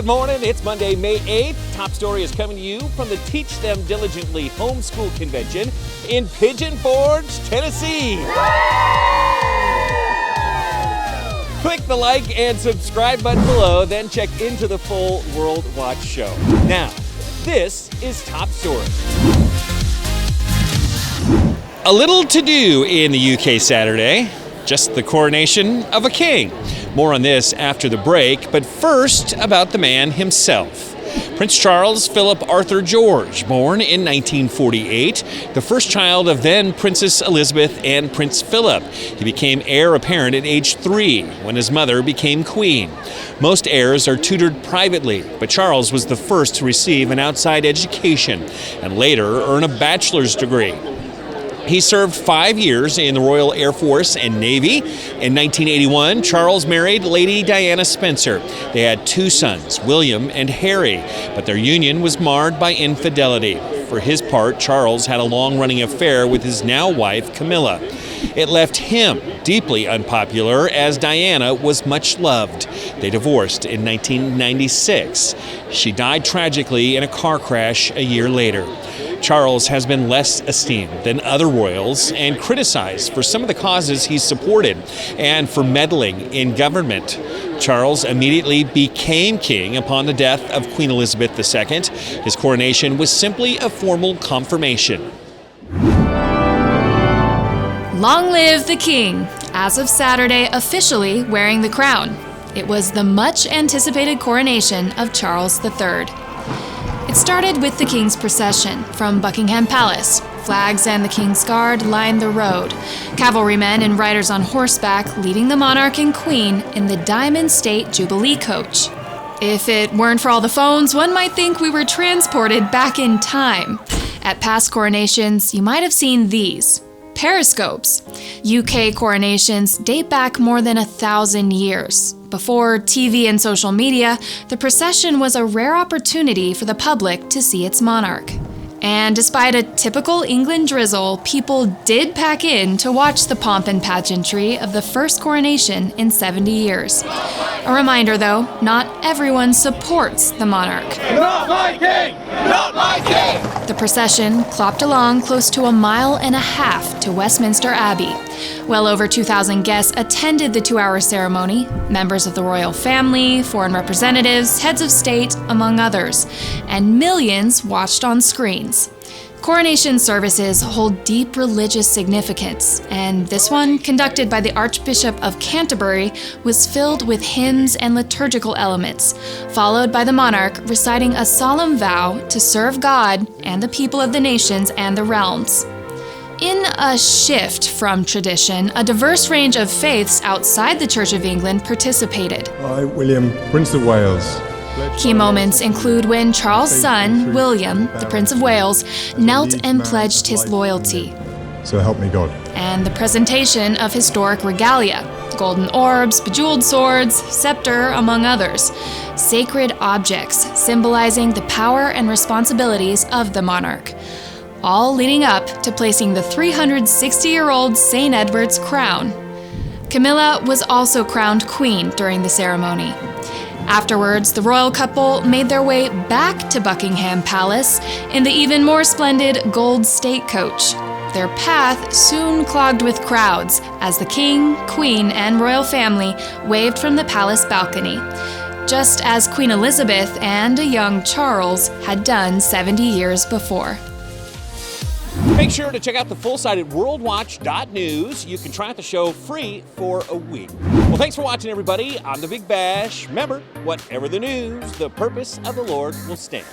Good morning. It's Monday, May 8th. Top story is coming to you from the Teach Them Diligently Homeschool Convention in Pigeon Forge, Tennessee. Click the like and subscribe button below, then check into the full World Watch show. Now, this is Top Story. A little to do in the UK Saturday, just the coronation of a king. More on this after the break, but first about the man himself. Prince Charles Philip Arthur George, born in 1948, the first child of then Princess Elizabeth and Prince Philip. He became heir apparent at age 3 when his mother became queen. Most heirs are tutored privately, but Charles was the first to receive an outside education and later earn a bachelor's degree. He served 5 years in the Royal Air Force and Navy. In 1981, Charles married Lady Diana Spencer. They had 2 sons, William and Harry, but their union was marred by infidelity. For his part, Charles had a long-running affair with his now wife, Camilla. It left him deeply unpopular as Diana was much loved. They divorced in 1996. She died tragically in a car crash a year later. Charles has been less esteemed than other royals and criticized for some of the causes he supported and for meddling in government. Charles immediately became king upon the death of Queen Elizabeth II. His coronation was simply a formal confirmation. Long live the king, as of Saturday officially wearing the crown. It was the much anticipated coronation of Charles III. It started with the King's procession from Buckingham Palace. Flags and the King's Guard lined the road. Cavalrymen and riders on horseback leading the monarch and queen in the Diamond State Jubilee coach. If it weren't for all the phones, one might think we were transported back in time. At past coronations, you might have seen these. Periscopes. UK coronations date back more than 1,000 years. Before TV and social media, the procession was a rare opportunity for the public to see its monarch. And despite a typical England drizzle, people did pack in to watch the pomp and pageantry of the first coronation in 70 years. A reminder though, not everyone supports the monarch. Not my king! Not my king! The procession clopped along close to 1.5 miles to Westminster Abbey. Well over 2,000 guests attended the 2-hour ceremony, members of the royal family, foreign representatives, heads of state, among others, and millions watched on screens. Coronation services hold deep religious significance, and this one, conducted by the Archbishop of Canterbury, was filled with hymns and liturgical elements, followed by the monarch reciting a solemn vow to serve God and the people of the nations and the realms. In a shift from tradition, a diverse range of faiths outside the Church of England participated. I, William, Prince of Wales. Key moments include when Charles' son, William, the Prince of Wales, knelt and pledged his loyalty. So help me God. And the presentation of historic regalia, golden orbs, bejeweled swords, scepter, among others. Sacred objects symbolizing the power and responsibilities of the monarch. All leading up to placing the 360-year-old St. Edward's crown. Camilla was also crowned queen during the ceremony. Afterwards, the royal couple made their way back to Buckingham Palace in the even more splendid gold state coach. Their path soon clogged with crowds as the king, queen, and royal family waved from the palace balcony, just as Queen Elizabeth and a young Charles had done 70 years before. Make sure to check out the full site at worldwatch.news. You can try out the show free for a week. Well, thanks for watching, everybody. I'm the Big Bash. Remember, whatever the news, the purpose of the Lord will stand.